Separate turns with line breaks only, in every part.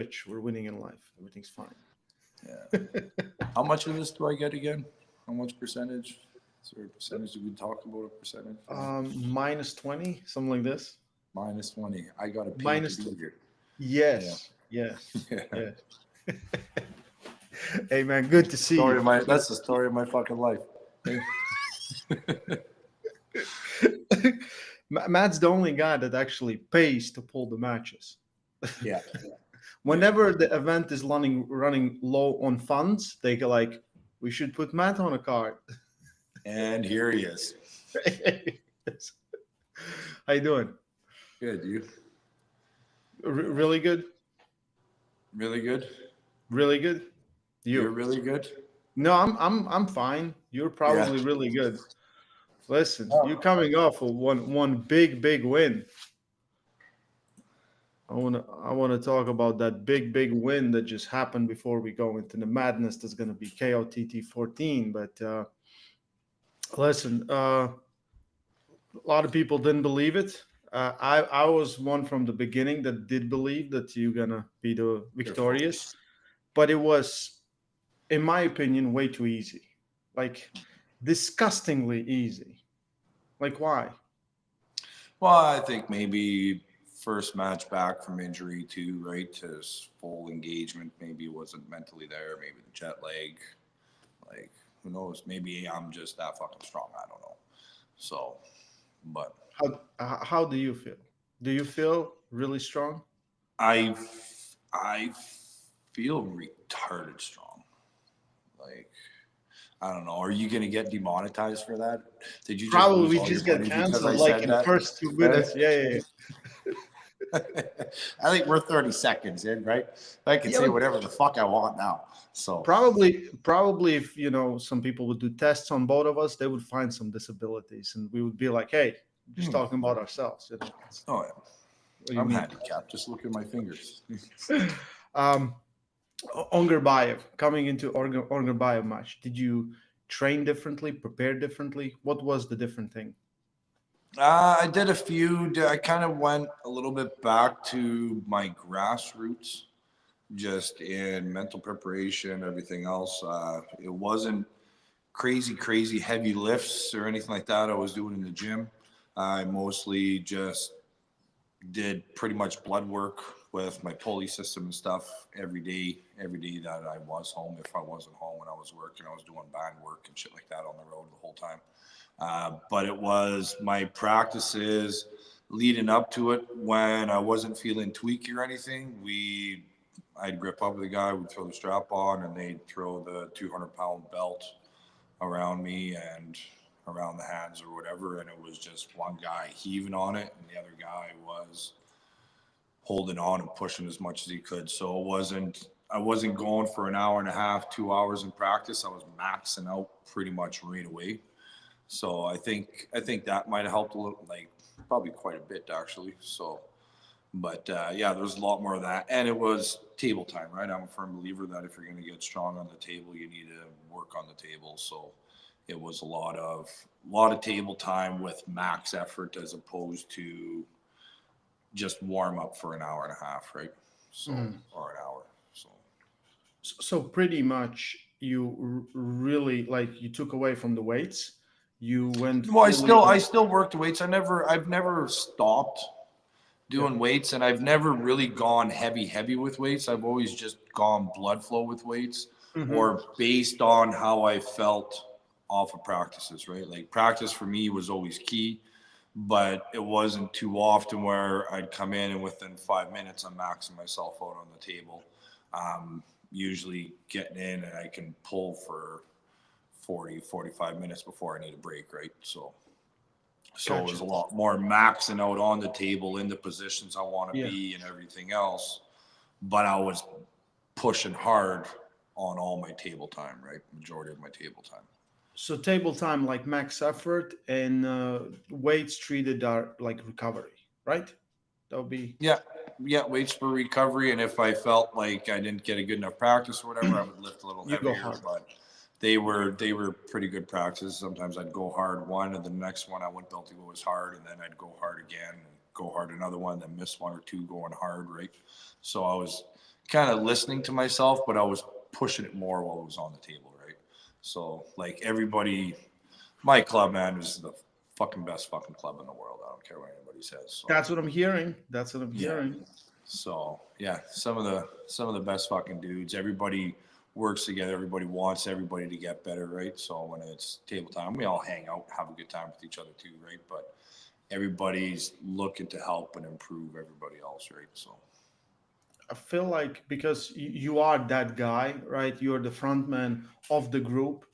rich. We're winning in life. Everything's fine.
Yeah. How much of this do I get again? How much percentage? Is there a percentage? Did we talk about a percentage?
Minus 20, something like this.
Minus 20. I got to pay to
Minus
be
20.
here. Yeah.
Yes, yes,
Yeah.
yes. Hey man, good to see
Story
you.
of my, that's the story of my fucking life. Hey.
Matt's the only guy that actually pays to pull the matches.
Yeah. Yeah.
Whenever the event is running low on funds, they go like, we should put Matt on a card.
And here he is.
How you doing?
Good. You?
Really good?
Really good?
Really good?
You're
You?
really good?
No, I'm fine. You're
Yeah.
probably really good. Listen, you're coming off of one big win. I wanna talk about that big win that just happened before we go into the madness that's gonna be KOTT 14. But listen, a lot of people didn't believe it. I was one from the beginning that did believe that you're gonna be the victorious, but it was, in my opinion, way too easy, like disgustingly easy. Like why?
Well, I think maybe first match back from injury too, right? To full engagement. Maybe wasn't mentally there. Maybe the jet lag. Like, who knows? Maybe I'm just that fucking strong. I don't know. So, but
How do you feel? Do you feel really strong?
I I feel retarded strong. Like, I don't know. Are you gonna get demonetized for that? Did you just
Probably
lose
we
all your
just get
money because I
canceled like
said
in the
that?
first 2 minutes.
Right?
Yeah, yeah, yeah.
I think we're 30 seconds in, right? I can
Yeah,
say
but
whatever the fuck I want now. So,
probably if some people would do tests on both of us, they would find some disabilities, and we would be like, "Hey, just talking about ourselves."
oh yeah,
What do you
I'm
mean?
handicapped. Just look at my fingers.
Um, Ongerbayev coming into Ongerbayev match. Did you train differently, prepare differently? What was the different thing?
I did a few. I kind of went a little bit back to my grassroots, just in mental preparation, everything else. It wasn't crazy heavy lifts or anything like that I was doing in the gym. I mostly just did pretty much blood work with my pulley system and stuff every day that I was home. If I wasn't home when I was working, I was doing band work and shit like that on the road the whole time. But it was my practices leading up to it when I wasn't feeling tweaky or anything. I'd grip up with the guy, we'd throw the strap on, and they'd throw the 200-pound belt around me and around the hands or whatever. And it was just one guy heaving on it, and the other guy was holding on and pushing as much as he could. So I wasn't going for an hour and a half, 2 hours in practice. I was maxing out pretty much right away. So I think that might have helped a little, like probably quite a bit actually. So, but yeah, there was a lot more of that, and it was table time, right? I'm a firm believer that if you're going to get strong on the table, you need to work on the table. So, it was a lot of table time with max effort as opposed to just warm up for an hour and a half, right? So,
Mhm.
or an hour. So,
So pretty much you really like you took away from the weights. You went
well, I
fully
still I
on.
still worked weights. I've never stopped
Yeah.
doing weights, and I've never really gone heavy with weights. I've always just gone blood flow with weights,
Hmm.
or based on how I felt off of practices, right? Like practice for me was always key, but it wasn't too often where I'd come in and within 5 minutes I'm maxing myself out on the table. Usually getting in and I can pull for 40, 45 minutes before I need a break, right? So it was
Gotcha.
a lot more maxing out on the table in the positions I want to
Yeah.
be and everything else. But I was pushing hard on all my table time, right? Majority of my table time.
So table time like max effort and weights treated are like recovery, right? That would be
Yeah. Yeah. Weights for recovery. And if I felt like I didn't get a good enough practice or whatever, I would lift a little
you go
heavier.
hard.
But they were pretty good practices. Sometimes I'd go hard one, and the next one I wouldn't be able to go as hard, and then I'd go hard again, and go hard another one, then miss one or two going hard, right? So I was kind of listening to myself, but I was pushing it more while it was on the table, right? So like everybody, my club, man, is the fucking best fucking club in the world. I don't care what anybody says. So
That's what I'm hearing. That's what I'm
yeah.
hearing.
So yeah, some of the best fucking dudes. Everybody works together. Everybody wants everybody to get better, right? So when it's table time, we all hang out, have a good time with each other too, right? But everybody's looking to help and improve everybody else, right? So
I feel like because you are that guy, right? You're the front man of the group.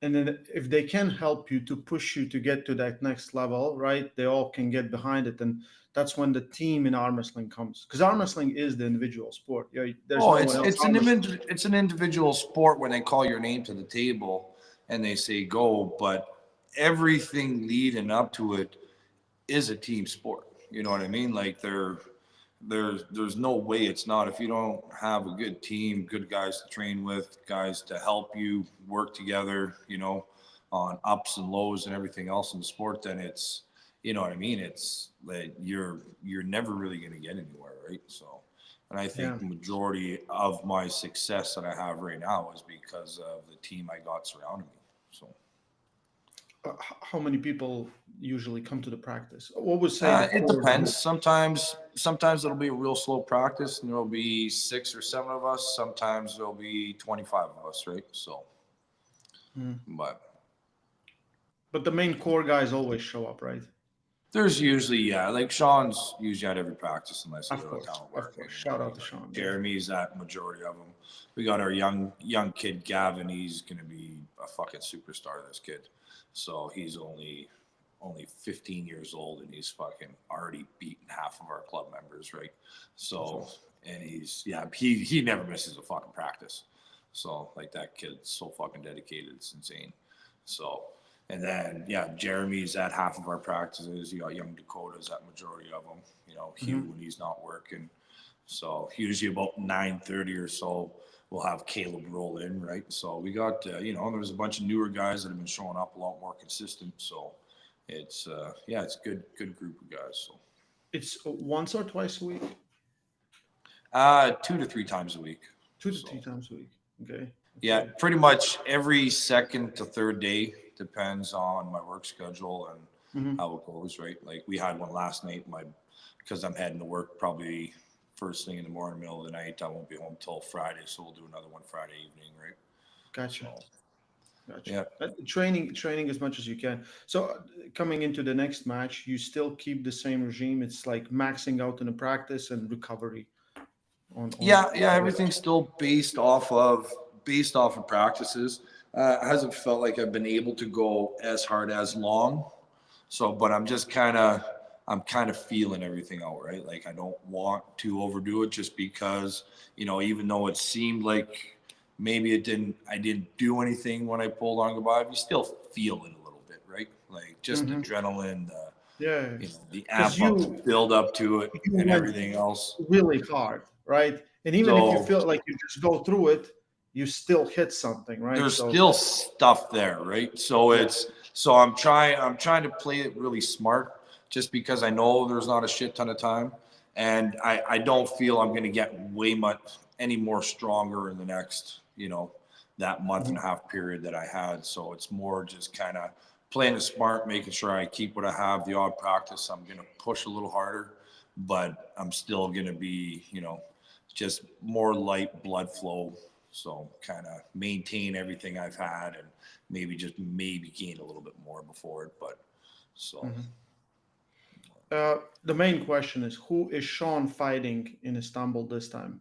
And then if they can help you to push you to get to that next level, right? They all can get behind it. And that's when the team in arm wrestling comes. Because arm wrestling is the individual sport. Yeah, there's
oh,
no one else. Arm wrestling.
it's an individual sport when they call your name to the table and they say go, but everything leading up to it is a team sport. You know what I mean? Like there's no way it's not. If you don't have a good team, good guys to train with, guys to help you work together, on ups and lows and everything else in the sport, then it's, you know what I mean? It's that you're never really going to get anywhere, right? So, and I
Yeah.
think the majority of my success that I have right now is because of the team I got surrounding me. So.
How many people usually come to the practice? What would say the
It
core
depends.
group?
Sometimes it'll be a real slow practice, and there'll be 6 or 7 of us. Sometimes there'll be 25 of us, right? So,
Hmm.
but
But the main core guys always show up, right?
there's usually, yeah, like Sean's usually at every practice unless he's
Of
out of
course,
town
of
working.
course. Shout out to Sean. Yeah.
Jeremy's at majority of them. We got our young kid Gavin. He's gonna be a fucking superstar. This kid, so he's only 15 years old and he's fucking already beaten half of our club members, right? So, and he never misses a fucking practice. So like that kid's so fucking dedicated, it's insane. So, and then yeah, Jeremy's at half of our practices. You got young Dakota's at majority of them. Hugh
Hmm.
when he's not working. So usually about 9:30 or so, we'll have Caleb roll in, right? So we got there's a bunch of newer guys that have been showing up a lot more consistent. So it's it's a good group of guys. So
It's once or twice a week,
2 to 3 times a week.
two to three
So
times a week. Okay.
yeah,
Okay.
pretty much every second to third day depends on my work schedule and
Hmm.
how it goes. Right, like we had one last night. Because I'm heading to work probably first thing in the morning, middle of the night. I won't be home till Friday, so we'll do another one Friday evening. Right.
Gotcha.
So
Gotcha.
yeah.
Training as much as you can. So coming into the next match, you still keep the same regime. It's like maxing out in the practice and recovery on.
Yeah. Everything's still based off of practices. Hasn't felt like I've been able to go as hard as long. So, but I'm kind of feeling everything out, right? Like I don't want to overdo it just because, even though it seemed like maybe I didn't do anything when I pulled on goodbye, you still feel it a little bit, right? Like just
Hmm.
adrenaline,
Yeah,
the
because
amp up, the build up to it
you
and
went
everything else.
really hard, right? And even if you
So
feel like you just go through it, you still hit something, right?
there's
So
still stuff there, right? So
yeah.
I'm trying to play it really smart just because I know there's not a shit ton of time and I don't feel I'm going to get way much any more stronger in the next, that month and a
Mhm.
half period that I had. So it's more just kind of playing it smart, making sure I keep what I have. The odd practice, I'm going to push a little harder, but I'm still going to be, just more light blood flow. So kind of maintain everything I've had and maybe gain a little bit more before it. But so
Mhm. The main question is who is Sean fighting in Istanbul this time?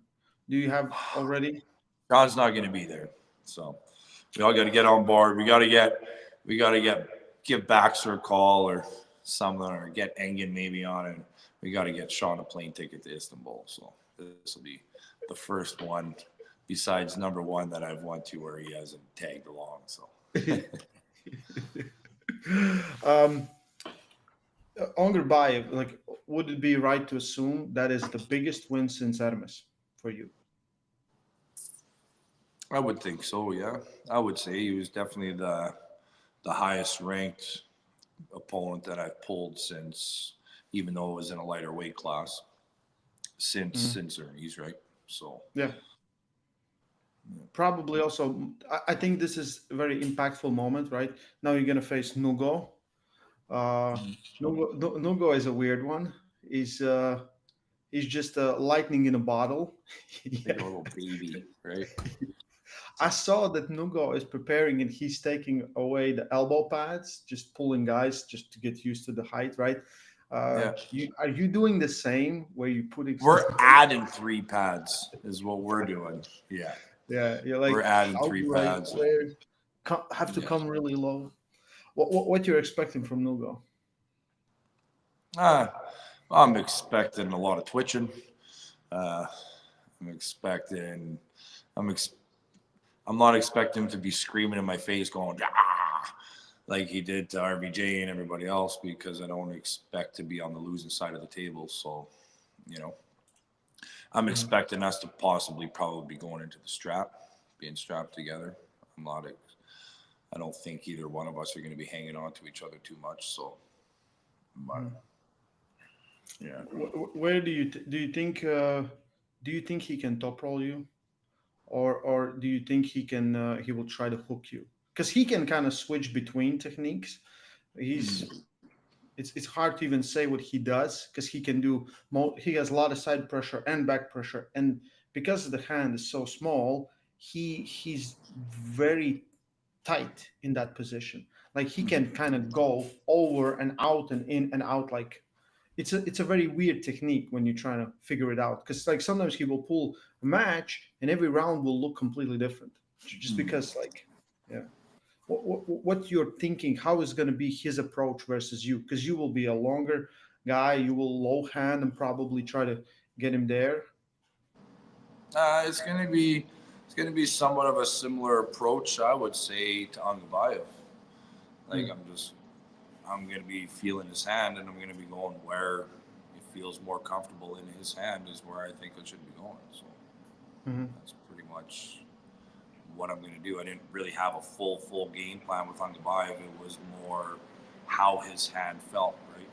Do you have already?
John's not going to be there. So we all got to get on board. We got to give Baxter a call or something, or get Engen maybe on, and we got to get Sean a plane ticket to Istanbul. So this will be the first one besides number one that I've went to where he hasn't tagged along. So
um, Onger Bayev, like, would it be right to assume that is the biggest win since Hermes for you?
I would think so. Yeah, I would say he was definitely the highest ranked opponent that I've pulled since, even though it was in a lighter weight class since
Mhm.
Ernie's, right? So
Yeah. Probably also, I think this is a very impactful moment, right? Now you're gonna face Nugo. Uh, Nugo is a weird one. He's just a lightning in a bottle.
like
Yeah.
a little baby, right?
I saw that Nugo is preparing and he's taking away the elbow pads, just pulling guys just to get used to the height, right?
Yeah.
Are you doing the same where you putting some?
We're adding 3 pads is what we're doing. Yeah.
Yeah, you're
We're
like,
adding
how
three
do I
pads.
where have to
Yeah.
come really low? What you're expecting from Nugo?
Uh, I'm expecting a lot of twitching. Uh, I'm expecting, I'm ex- I'm not expecting him to be screaming in my face, going ah, like he did to RVJ and everybody else, because I don't expect to be on the losing side of the table. So, you know, I'm
Mhm.
expecting us to possibly probably be going into the strap, being strapped together. I'm not. I don't think either one of us are going to be hanging on to each other too much. So, but
Mhm. Yeah. Where do you think he can top roll you, or do you think he will try to hook you? Because he can kind of switch between techniques. He's it's hard to even say what he does because he can do he has a lot of side pressure and back pressure, and because the hand is so small, he's very tight in that position. Like he can kind of go over and out and in and out. Like it's a very weird technique when you're trying to figure it out. Because like sometimes he will pull a match and every round will look completely different, just because like yeah. What you're thinking? How is going to be his approach versus you? Because you will be a longer guy. You will low hand and probably try to get him there.
it's going to be somewhat of a similar approach, I would say, to Angabayev. Like
Mm,
I'm going to be feeling his hand, and I'm going to be going where it feels more comfortable in his hand is where I think it should be going. So
mhm.
that's pretty much what I'm going to do. I didn't really have a full game plan with Angabayev. It was more how his hand felt, right?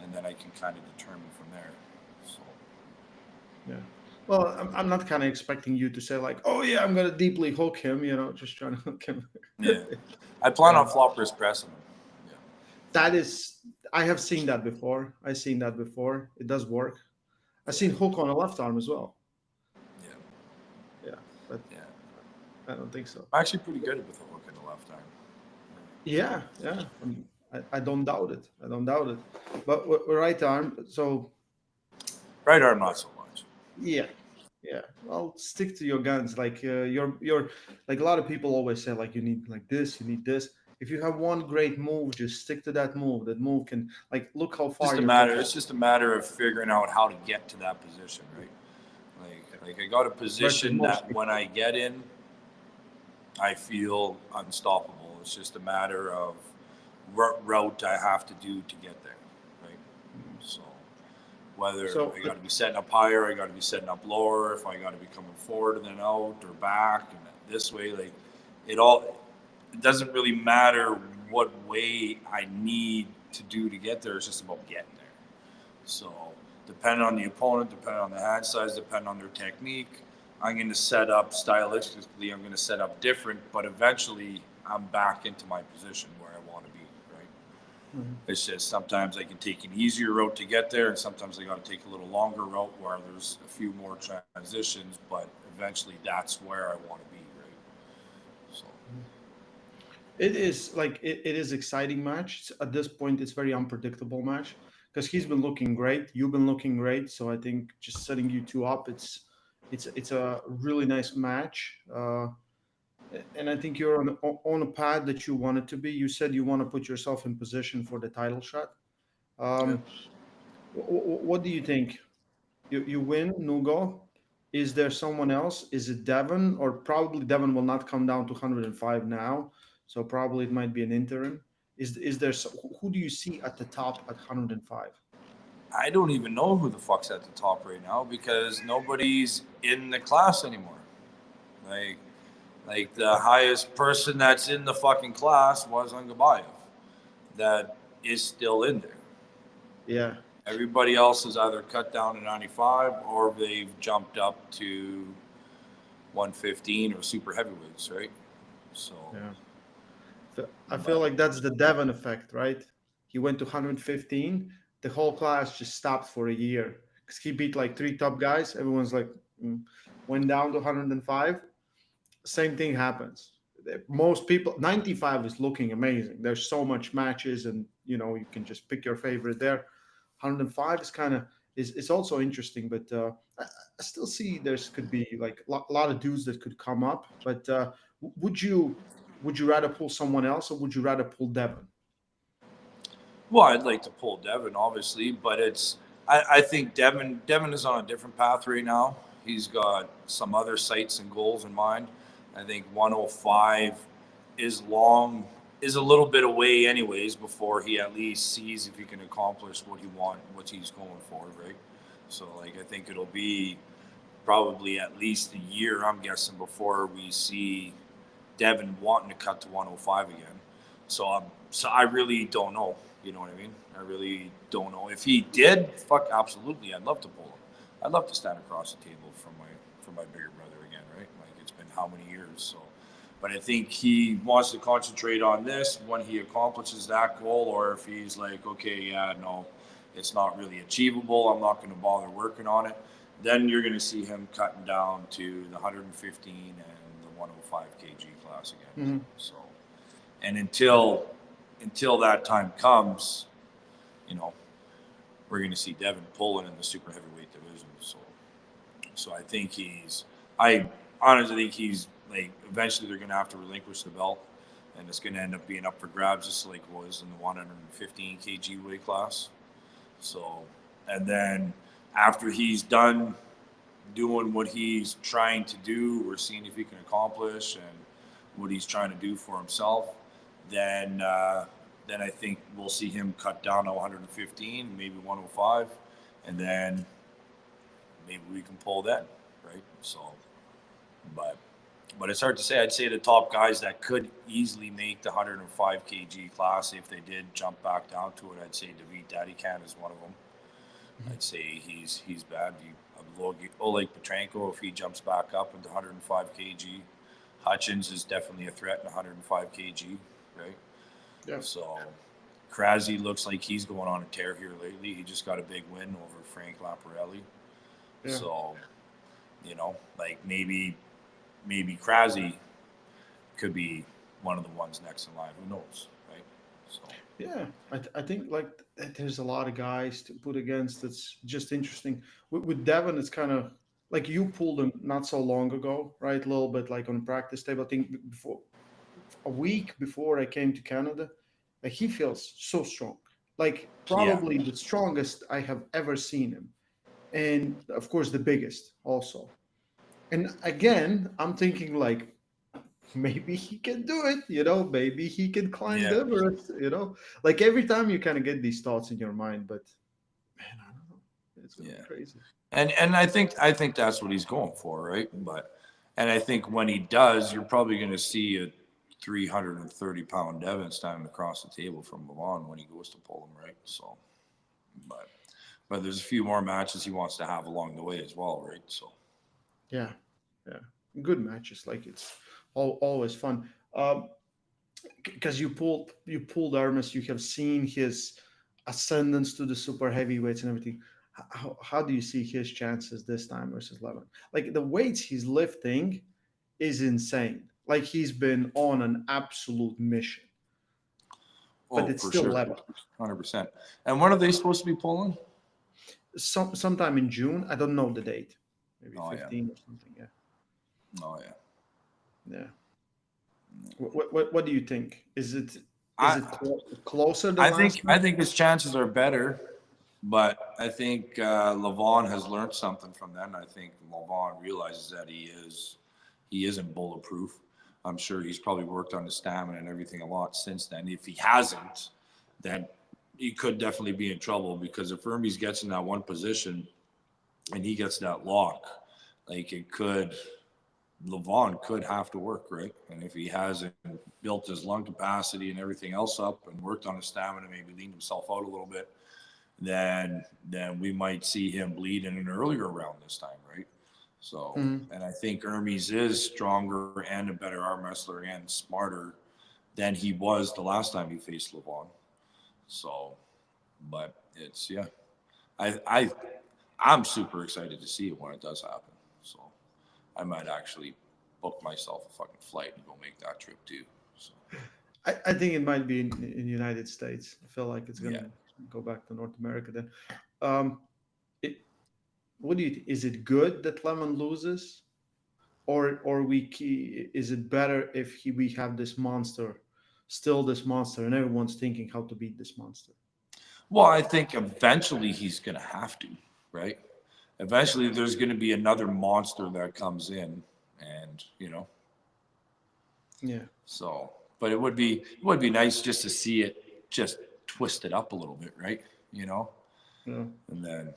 And then I can kind of determine from there. So
Yeah. Well, I'm not kind of expecting you to say like, "Oh yeah, I'm gonna deeply hook him," just trying to hook him.
yeah, I plan
Yeah,
on floppers pressing him. Yeah,
that is. I have seen that before. I've seen that before. It does work. I've
yeah,
seen hook on a left arm as well.
yeah,
Yeah, but
yeah.
I don't think so.
I'm actually pretty good with the hook in the left arm.
Yeah, yeah. I don't doubt it. I don't doubt it. But right arm. So
Right arm, not so much.
yeah, yeah. Well, stick to your guns. Like you're like a lot of people always say like you need like this, you need this. If you have one great move, just stick to that move. That move can like look how far
Just a
you're
matter.
getting
It's just a matter of figuring out how to get to that position, right? Like I got a
versus
position
most
that
people.
when I get in, I feel unstoppable. It's just a matter of what route I have to do to get there, right? So whether
So
I got to be setting up higher, I got to be setting up lower, if I got to be coming forward and then out or back and this way, like it all, it doesn't really matter what way I need to do to get there. It's just about getting there. So, depending on the opponent, depending on the hand size, depending on their technique, I'm going to set up stylistically. I'm going to set up different, but eventually, I'm back into my position where I want to be. Right?
mhm.
It's just sometimes I can take an easier route to get there, and sometimes I got to take a little longer route where there's a few more transitions. But eventually, that's where I want to be. Right? So,
It is like it is exciting match. At this point, it's very unpredictable match because he's been looking great. You've been looking great. So I think just setting you two up, it's a really nice match. And I think you're on a pad that you wanted to be. You said you want to put yourself in position for the title shot.
yeah.
Um, what do you think? You win, Nugo. Is there someone else? Is it Devon? Or probably Devon will not come down to 105 now. So probably it might be an interim. Is there who do you see at the top at 105?
I don't even know who the fuck's at the top right now because nobody's in the class anymore. Like, like the highest person that's in the fucking class was Angabayev, that is still in there.
Yeah.
Everybody else has either cut down to 95 or they've jumped up to 115 or super heavyweights, right? So,
Yeah. I feel
but
like that's the Devon effect, right? He went to 115. The whole class just stopped for a year because he beat like three top guys. Everyone's like, went down to 105. Same thing happens. Most people, 95 is looking amazing. There's so much matches, and you can just pick your favorite there. 105 is kind of is it's also interesting, but I still see there's could be like a lot of dudes that could come up. But would you rather pull someone else, or would you rather pull Devon?
well, I'd like to pull Devin, obviously, but I think Devin is on a different path right now. He's got some other sights and goals in mind. I think 105 is long is a little bit away anyways before he at least sees if he can accomplish what he's going for, right? So like I think it'll be probably at least a year, I'm guessing, before we see Devin wanting to cut to 105 again. So I really don't know. You know what I mean? I really don't know. If he did, fuck, absolutely, I'd love to pull him. I'd love to stand across the table from my bigger brother again, right? Like it's been how many years? So, but I think he wants to concentrate on this when he accomplishes that goal, or if he's like, okay, yeah, no, it's not really achievable. I'm not going to bother working on it. Then you're going to see him cutting down to the 115 and the 105 kg class again.
Hmm.
So, and until that time comes, you know, we're going to see Devin pulling in the super heavyweight division. So I honestly think he's like, eventually they're going to have to relinquish the belt, and it's going to end up being up for grabs, just like it was in the 115 kg weight class. So, and then after he's done doing what he's trying to do, or seeing if he can accomplish, and what he's trying to do for himself, then then I think we'll see him cut down to 115, maybe 105, and then maybe we can pull that, right? So, but it's hard to say. I'd say the top guys that could easily make the 105 kg class, if they did jump back down to it, I'd say David Daddy Can is one of them. I'd say he's bad. Oleg Petrenko, if he jumps back up into 105 kg, Hutchins is definitely a threat in 105 kg, right?
Yeah.
So Krasi looks like he's going on a tear here lately. He just got a big win over Frank Lamparelli.
Yeah.
So, like maybe Krasi could be one of the ones next in line. Who knows, right? So
Yeah, I think like there's a lot of guys to put against. It's just interesting. With Devon, it's kind of like you pulled him not so long ago, right? A little bit like on practice table. I think before a week before I came to Canada, like he feels so strong, like
yeah,
probably the strongest I have ever seen him, and of course the biggest also. And again, I'm thinking like maybe he can do it, maybe he can climb
yeah,
the Everest, like every time you kind of get these thoughts in your mind, but man, I don't know, it's gonna be
yeah.
crazy.
And I think that's what he's going for, right? And I think when he does, you're probably going to see a 330-pound Devin standing across the table from Levon when he goes to pull him, right? So, but there's a few more matches he wants to have along the way as well, right? So
Yeah, yeah, good matches, like it's always fun. Because you pulled Armas, you have seen his ascendance to the super heavyweights and everything. How do you see his chances this time versus Levin? Like the weights he's lifting is insane. Like he's been on an absolute mission, but
oh,
it's
for
still
sure,
Levin.
100%. And when are they supposed to be pulling?
Sometime in June, I don't know the date, maybe
Oh yeah,
15 or something. Yeah,
oh yeah.
yeah. What do you think? Is
I
it closer than last
I
time?
think his chances are better, but I think Levon has learned something from that. And I think Levon realizes that he isn't bulletproof. I'm sure he's probably worked on his stamina and everything a lot since then. If he hasn't, then he could definitely be in trouble, because if Hermes gets in that one position and he gets that lock, like Levon could have to work, right? And if he hasn't built his lung capacity and everything else up and worked on his stamina, maybe leaned himself out a little bit, then we might see him bleed in an earlier round this time, right? So,
Mhm.
and I think Hermes is stronger and a better arm wrestler and smarter than he was the last time he faced Levon. So, but it's yeah, I I'm super excited to see it when it does happen. So, I might actually book myself a fucking flight and go make that trip too. So,
I think it might be in the United States. I feel like it's
yeah.
gonna go back to North America then. Um, it, what do you is it good that Lemon loses, or is it better if we have this monster, still this monster, and everyone's thinking how to beat this monster?
Well, I think eventually he's going to have to, right?
Yeah,
Eventually, there's going to be another monster that comes in, and
yeah,
so. But it would be nice just to see it just twisted up a little bit, right? You know,
yeah.
and then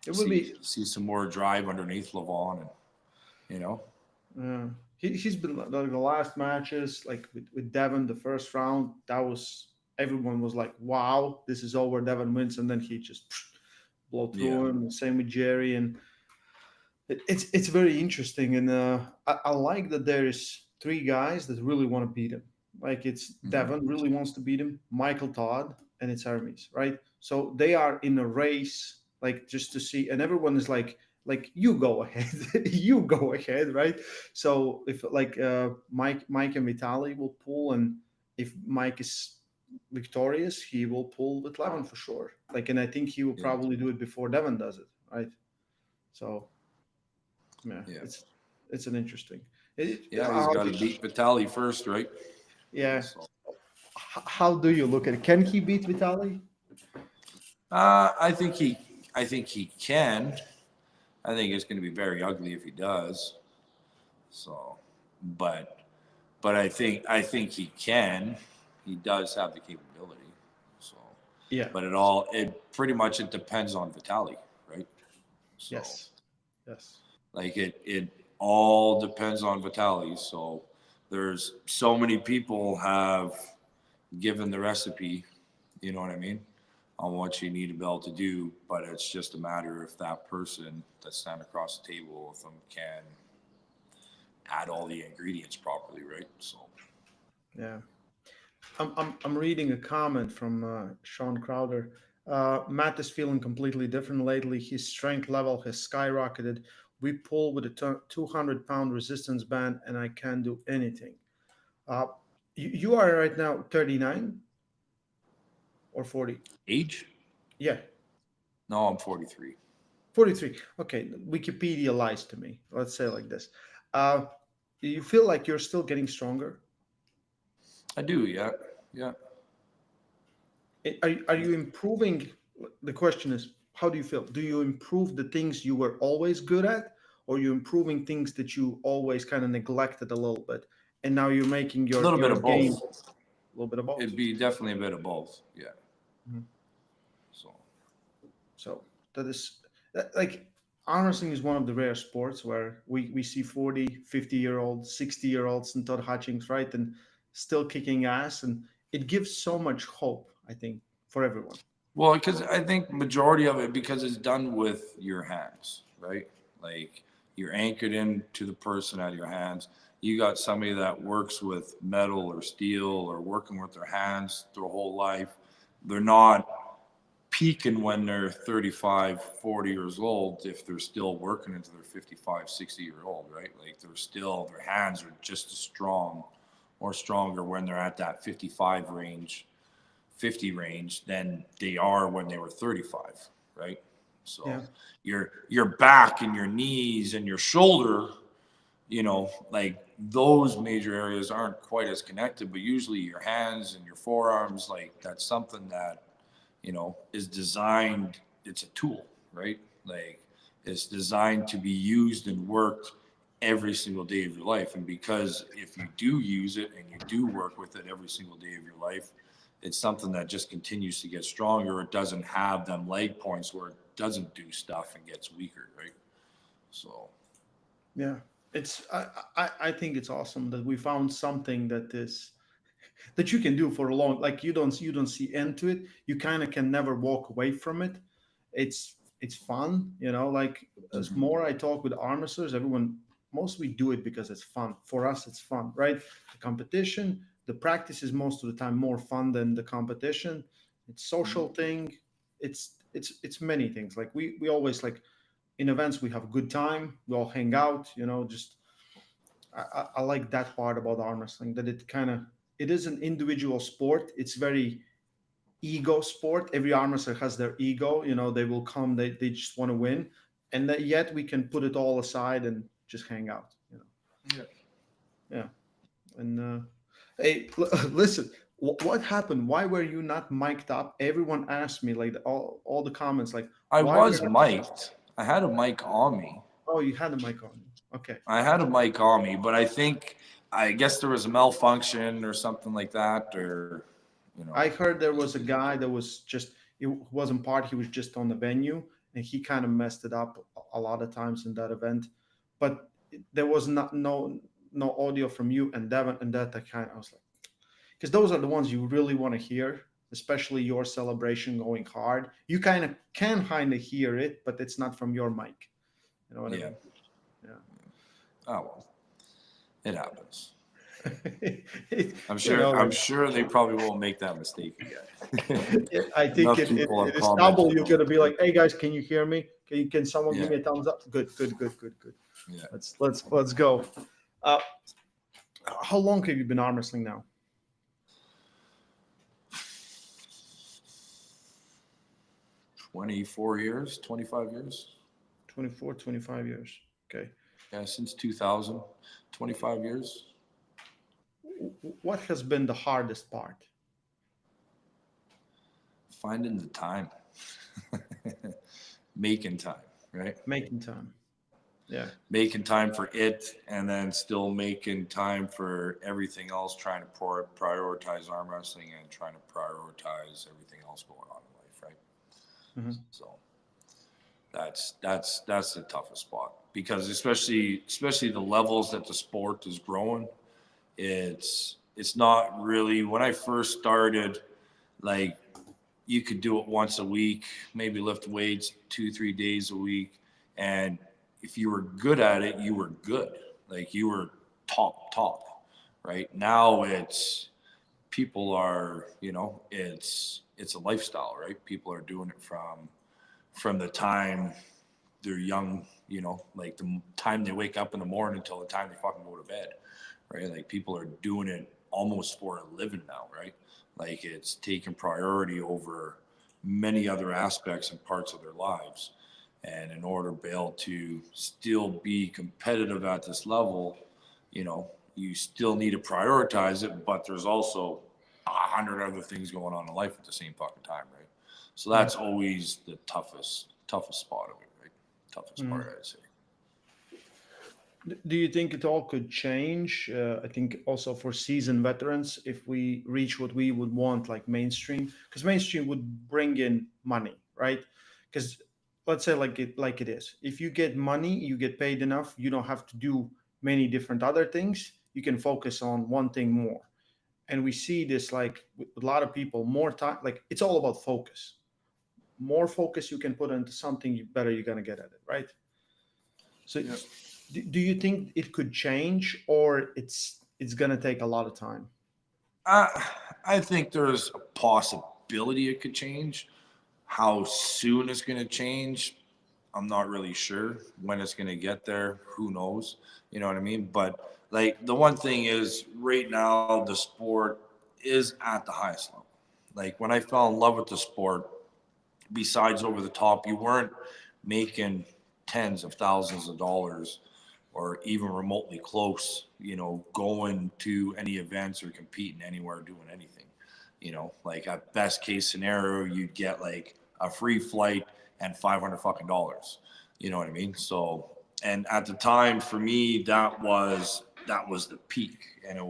It would
see
be.
see some more drive underneath Levon, and you know,
He's been like the last matches, like with Devon, the first round. That was everyone was like, "Wow, this is over." Devon wins, and then he just blow
yeah,
through him. Same with Jerry, and it's very interesting. And I like that there is three guys that really want to beat him. Like it's
hmm,
Devon really wants to beat him, Michael Todd, and it's Hermes, right? So they are in a race, like just to see, and everyone is like you go ahead, you go ahead, right? So if like Mike and Vitali will pull, and if Mike is victorious, he will pull with Levin for sure. Like, and I think he will
yeah,
probably do it before Devon does it, right? So yeah,
yeah,
it's an interesting.
yeah. He's got to beat Vitali first, right?
Yeah.
So,
How do you look at it? Can he beat Vitali?
I think he can. I think it's going to be very ugly if he does. So, but but I think he can. He does have the capability. So,
Yeah.
but it pretty much it depends on Vitali, right? So,
Yes. Yes.
like it all depends on Vitali. So, there's so many people have given the recipe. You know what I mean? On what you need to be able to do, but it's just a matter if that person that's standing across the table with them can add all the ingredients properly, right? So,
Yeah. I'm reading a comment from Sean Crowder. Matt is feeling completely different lately. His strength level has skyrocketed. We pull with a 200-pound resistance band, and I can't do anything. Uh, you are right now 39 or 40?
age?
Yeah,
No, I'm 43.
43. Okay, Wikipedia lies to me. Let's say it like this. Uh, you feel like you're still getting stronger?
I do, yeah, yeah.
Are you improving? The question is, how do you feel? Do you improve the things you were always good at, or you improving things that you always kind of neglected a little bit, and now you're making
A little bit
your
of
game
both.
a little bit of both?
It'd be definitely a bit of both, yeah.
Mhm.
So,
So that is like arm wrestling is one of the rare sports where we see 40, 50-year-olds, 60-year-olds and Todd Hutchings, right? And still kicking ass. And it gives so much hope, I think, for everyone.
well, because I think majority of it because it's done with your hands, right? Like you're anchored into the person out of your hands. You got somebody that works with metal or steel or working with their hands their whole life. They're not peaking when they're 35, 40 years old if they're still working into their 55, 60-year old, right? Like they're still, their hands are just as strong or stronger when they're at that 55 range, 50 range than they are when they were 35, right?
Yeah.
So your back and your knees and your shoulder, like those major areas aren't quite as connected, but usually your hands and your forearms, like that's something that is designed, it's a tool, right? Like it's designed to be used and worked every single day of your life. And because if you do use it and you do work with it every single day of your life, it's something that just continues to get stronger. It doesn't have them leg points where it doesn't do stuff and gets weaker, right? So,
Yeah, it's I think it's awesome that we found something that is that you can do for a long, like you don't see end to it. You kind of can never walk away from it. It's fun, like as
Mhm.
more I talk with arm wrestlers, everyone mostly do it because it's fun. For us it's fun, right? The competition, the practice is most of the time more fun than the competition. It's social thing. It's many things. Like we always like in events we have a good time, we all hang out, just I like that part about arm wrestling, that it is an individual sport. It's very ego sport. Every arm wrestler has their ego. They will come. They just want to win, and that yet we can put it all aside and just hang out.
Yeah.
Yeah. And hey, listen. What happened? Why were you not mic'd up? Everyone asked me, like all the comments, like
I
why were
was
you?
mic'd. I had a mic on me.
Oh, you had a mic on. Okay.
I had a mic on me, but I guess there was a malfunction or something like that, or
I heard there was a guy that was just it wasn't part. He was just on the venue, and he kind of messed it up a lot of times in that event. But there was not no audio from you and Devin, and that I was like, because those are the ones you really want to hear, especially your celebration going hard. You kind of hear it, but it's not from your mic. You know what I
yeah.
mean? Yeah.
Oh well, it happens. I'm
you
sure.
know,
I'm
like,
sure they probably won't make that mistake again.
I think
Enough
in, in,
people have
in Istanbul,
commented
you're
on
going to
it.
be like, "Hey guys, can you hear me? Can someone give
Yeah,
me a thumbs up?" Good, good, good, good, good.
yeah.
Let's go. Uh, how long have you been arm wrestling now?
24 years, 25 years.
24, 25 years. Okay.
Yeah, since 2000, 25 years.
What has been the hardest part?
Finding the time, making time, right?
Making time. Yeah.
Making time for it, and then still making time for everything else, trying to prioritize arm wrestling and trying to prioritize everything else going on in life, right?
Hmm.
So that's the toughest spot, because especially the levels that the sport is growing. It's not really, when I first started, like, you could do it once a week, maybe lift weights 2 3 days a week, and if you were good at it, you were good. Like, you were top. Right now, it's people are, it's a lifestyle, right? People are doing it from the time they're young, like the time they wake up in the morning until the time they fucking go to bed, right? Like, people are doing it almost for a living now, right? Like, it's taking priority over many other aspects and parts of their lives. And in order to be able to still be competitive at this level, you still need to prioritize it, but there's also 100 other things going on in life at the same fucking time, right? So that's always the toughest spot of it, right? Toughest
Hmm.
part, I'd say.
Do you think it all could change? I think also for seasoned veterans, if we reach what we would want, like mainstream, because mainstream would bring in money, right? Because let's say like it is. If you get money, you get paid enough. You don't have to do many different other things. You can focus on one thing more. And we see this like with a lot of people. More time, like it's all about focus. More focus you can put into something, you better you're gonna get at it, right? So,
Yeah.
do you think it could change, or it's gonna take a lot of time?
I think there's a possibility it could change. How soon it's going to change, I'm not really sure. When it's going to get there, who knows? You know what I mean? But, like, the one thing is, right now the sport is at the highest level. Like, when I fell in love with the sport, besides over the top, you weren't making tens of thousands of dollars or even remotely close, going to any events or competing anywhere, doing anything. Like, at best case scenario, you'd get like a free flight and 500 fucking dollars. You know what I mean? So, and at the time for me, that was the peak, and I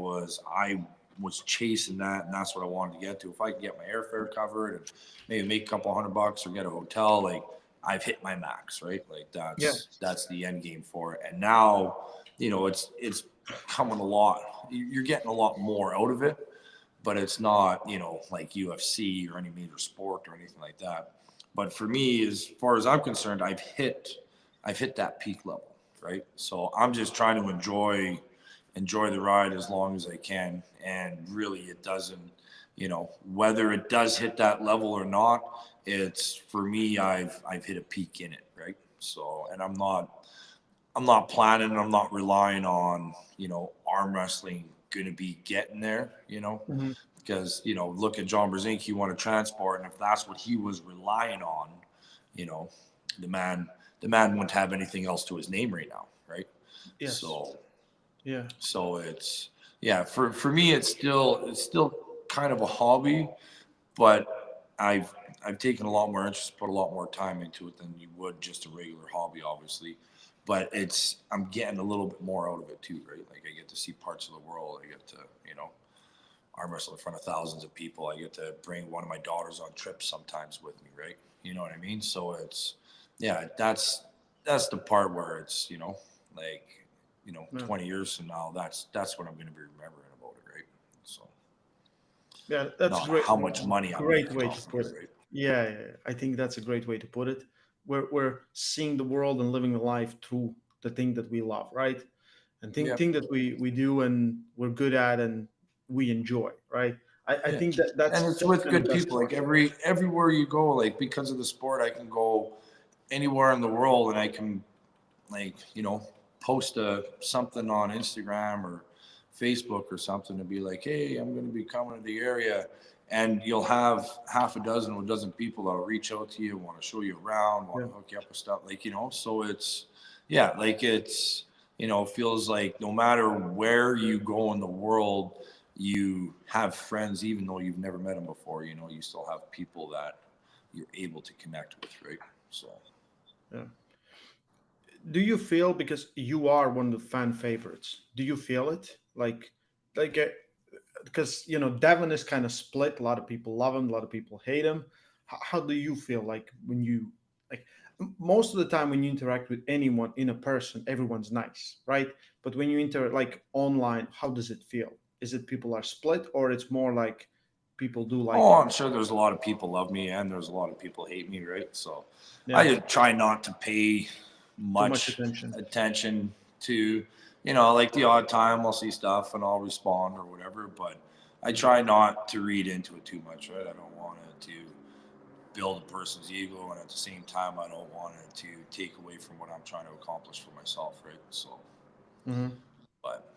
was chasing that, and that's what I wanted to get to. If I could get my airfare covered and maybe make a couple $100 or get a hotel, like, I've hit my max, right? Like,
Yeah.
that's the end game for it. And now, it's coming a lot. You're getting a lot more out of it, but it's not, like UFC or any major sport or anything like that. But for me, as far as I'm concerned, I've hit that peak level, right? So I'm just trying to enjoy the ride as long as I can. And really, it doesn't, whether it does hit that level or not, it's for me, I've hit a peak in it, right? So, and I'm not planning, I'm not relying on, arm wrestling going to be getting there,
Mhm.
because, look at John Brzezinski, he won a transport, and if that's what he was relying on, you know, the man, the man wouldn't have anything else to his name right now, right?
Yes.
So,
Yeah.
so it's, yeah, for me, it's still kind of a hobby, but I've taken a lot more interest, put a lot more time into it than you would just a regular hobby, obviously. But I'm getting a little bit more out of it too, right? Like I get to see parts of the world. I get to, arm wrestle in front of thousands of people. I get to bring one of my daughters on trips sometimes with me, right? You know what I mean? So yeah, that's the part where it's, like,
Yeah.
20 years from now, that's what I'm going to be remembering about it, right? So
Yeah, that's
not
great.
how much money I'm
Great
making
way to
off of
put
it,
it.
right?
Yeah, yeah, yeah. I think that's a great way to put it. We're seeing the world and living a life through the thing that we love, right? And
Yeah,
thing that we do and we're good at and we enjoy, right? I
yeah.
think that
And it's
that's
with
kind of
good
best
people.
part.
Like everywhere you go, like because of the sport, I can go anywhere in the world and I can, like, post something on Instagram or Facebook or something to be like, hey, I'm going to be coming to the area. And you'll have half a dozen or a dozen people that'll reach out to you, want to show you around, want
Yeah.
to hook you up with stuff. Like, so it's, yeah, like feels like no matter where you go in the world, you have friends, even though you've never met them before, you still have people that you're able to connect with, right? So,
Yeah. Do you feel, because you are one of the fan favorites? Do you feel it like because Devon is kind of split. A lot of people love him, a lot of people hate him. How do you feel like when you like most of the time when you interact with anyone in a person, everyone's nice, right? But when you interact like online, how does it feel? Is it people are split, or it's more like people do like
oh,
him?
I'm sure there's a lot of people love me and there's a lot of people hate me, right? So
Yeah,
I try not to pay
too much
much
attention.
attention to, like the odd time I'll see stuff and I'll respond or whatever, but I try not to read into it too much, right? I don't want it to build a person's ego, and at the same time, I don't want it to take away from what I'm trying to accomplish for myself, right? So,
Hmm.
but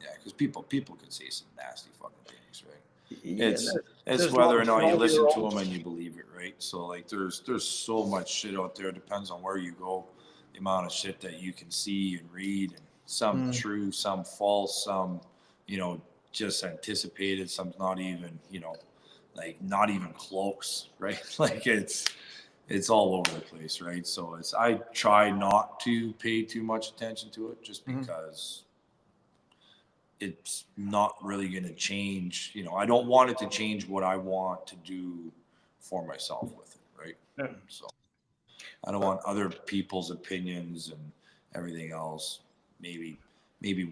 yeah, because people could say some nasty fucking things, right?
Yeah,
It's
there's a lot
whether or
of
not you listen to
12-year-olds.
them and you believe it, right? So like there's so much shit out there. It depends on where you go, the amount of shit that you can see and read, and some
Mm,
true, some false, some you know just anticipated, some not even like not even close, right? Like it's all over the place, right? So I try not to pay too much attention to it, just
mhm.
because it's not really going to change. I don't want it to change what I want to do for myself with it, right?
Yeah.
So I don't want other people's opinions and everything else maybe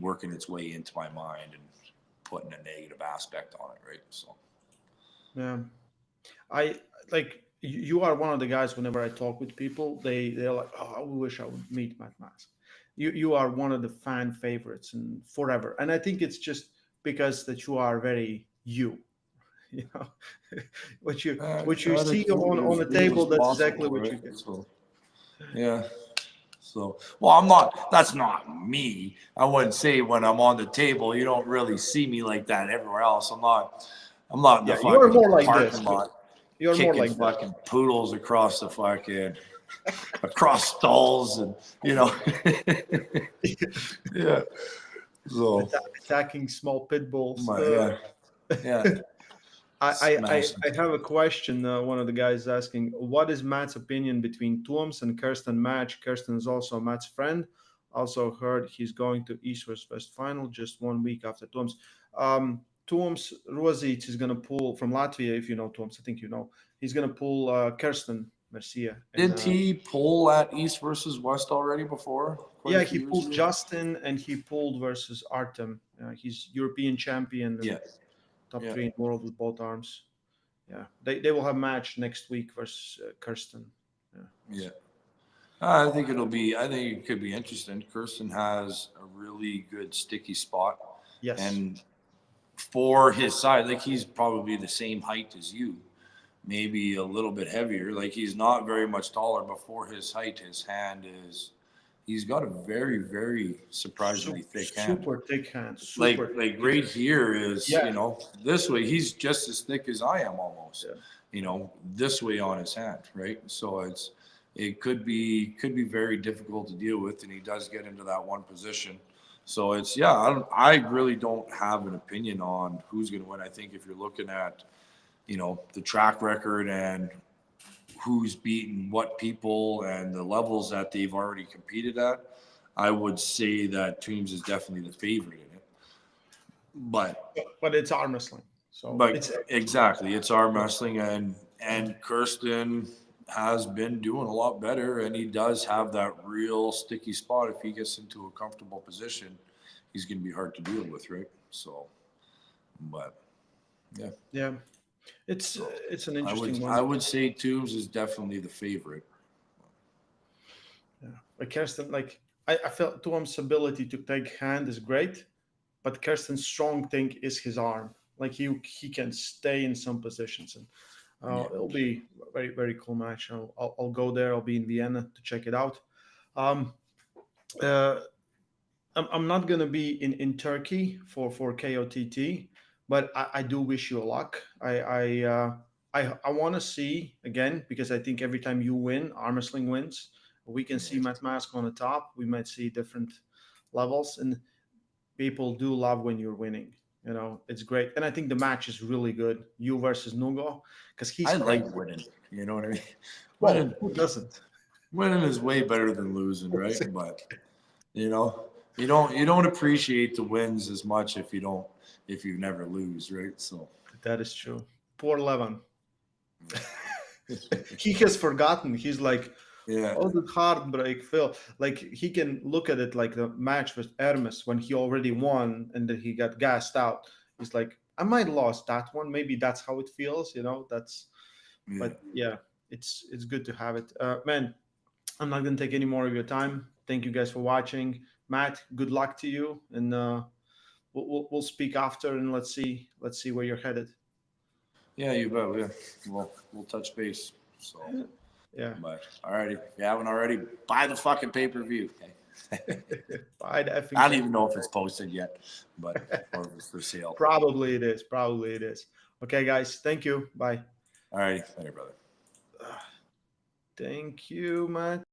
working its way into my mind and putting a negative aspect on it, right? So
Yeah. I like you are one of the guys. Whenever I talk with people, they're like, "Oh, I wish I would meet Matt Mask." You are one of the fan favorites and forever. And I think it's just because that you are very you. You know, what you
try to
see
keep it
on
as
the
real as
table, that's exactly
possible,
what
right?
you get.
So yeah. So, well, I'm not. That's not me. I wouldn't say when I'm on the table. You don't really see me like that everywhere else. I'm not. I'm not in the
Yeah, you are
fucking
more like
parking
this.
lot
You're more
kicking
like this,
fucking poodles across the fucking across stalls and yeah. So
attacking small pit bulls.
yeah, yeah, smashing.
I have a question. One of the guys asking, what is Matt's opinion between Tuoms and Kirsten match? Kirsten is also Matt's friend. Also heard he's going to East vs West final just 1 week after Tuoms. Tuoms Rosic is going to pull from Latvia, if you know Tuoms, I think you know. He's going to pull Kirsten Mercia. And
Did he pull at East versus West already before? Quite a
yeah, he
few years
pulled
ago.
Justin and he pulled versus Artem. He's European champion.
Yeah.
And top
Yeah.
3 in the world with both arms. Yeah, they will have a match next week versus Kirsten. Yeah,
Yeah. I think it'll be. I think it could be interesting. Kirsten has a really good sticky spot,
yes,
and for his size, like he's probably the same height as you, maybe a little bit heavier. Like he's not very much taller, but for his height, his hand is. He's got a very, very surprisingly thick hand.
super thick hand,
Like
super
like
thick.
right here is,
Yeah,
this way he's just as thick as I am almost,
yeah,
this way on his hand, right? So it could be very difficult to deal with, and he does get into that one position. So it's, yeah, I really don't have an opinion on who's going to win. I think if you're looking at the track record and who's beaten what people and the levels that they've already competed at, I would say that Toombs is definitely the favorite in it. But
but it's arm wrestling, so it's
but exactly, it's arm wrestling, and Kirsten has been doing a lot better, and he does have that real sticky spot. If he gets into a comfortable position, he's going to be hard to deal with, right? So, but yeah,
yeah, it's an
I would
interesting one.
I would say Toombs is definitely the favorite.
Yeah, like Kirsten, like I felt Tuam's ability to take hand is great, but Kirsten's strong thing is his arm. Like he can stay in some positions, and
Yeah.
it'll be a very very cool match. I'll go there. I'll be in Vienna to check it out. Um, uh, I'm not gonna be in Turkey for KOTT, but I do wish you a luck. I want to see again because I think every time you win, arm wrestling wins. We can see
Yeah.
Matt Mask on the top. We might see different levels, and people do love when you're winning. It's great, and I think the match is really good. You versus Nugo, because he's
I
crazy.
like winning. You know what I mean?
Well,
Winning,
who doesn't?
winning is way better than losing, right? But you know, you don't appreciate the wins as much if you never lose, right? So
That is true. Poor Levan.
yeah,
He has forgotten. He's like,
yeah,
oh, the heartbreak, Phil. Like he can look at it like the match with Hermes when he already won and then he got gassed out. He's like, I might have lost that one. Maybe that's how it feels. That's.
yeah.
But yeah, it's good to have it. Man, I'm not gonna take any more of your time. Thank you guys for watching. Matt, good luck to you, and we'll speak after and let's see where you're headed.
Yeah, you bet. Yeah, we'll touch base. So,
Yeah.
but alrighty, if you haven't already, buy the fucking pay-per-view. Okay?
Bye, effing
I don't
Ken.
even know if it's posted yet, but or if it's for sale.
Probably it is. Probably it is. Okay, guys. Thank you. Bye.
Alrighty, later, brother.
Thank you, Matt.